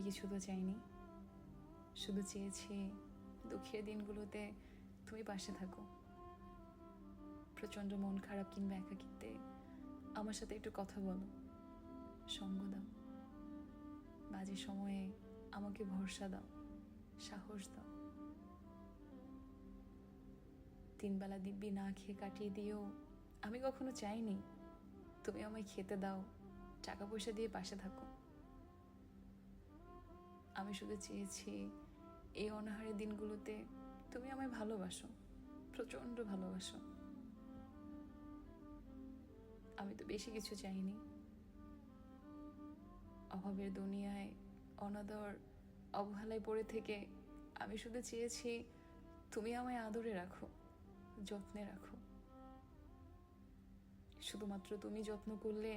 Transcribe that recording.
কিছু তো চাইনি, শুধু চেয়েছি দুঃখের দিনগুলোতে তুমি পাশে থাকো। প্রচণ্ড মন খারাপ কিংবা একাকিত্বে আমার সাথে একটু কথা বলো, সঙ্গ দাও, বাজে সময়ে আমাকে ভরসা দাও, সাহস দাও। 3 বেলা দিব্যি না খেয়ে কাটিয়ে দিয়েও আমি কখনো চাইনি তুমি আমায় খেতে দাও, টাকা পয়সা দিয়ে পাশে থাকো। আমি শুধু চেয়েছি এই অনাহারের দিনগুলোতে তুমি আমায় ভালোবাসো, প্রচণ্ড ভালোবাসো। আমি তো বেশি কিছু চাইনি। অভাবের দুনিয়ায় অনাদর অবহেলায় পড়ে থেকে আমি শুধু চেয়েছি তুমি আমায় আদরে রাখো, যত্নে রাখো। শুধুমাত্র তুমি যত্ন করলে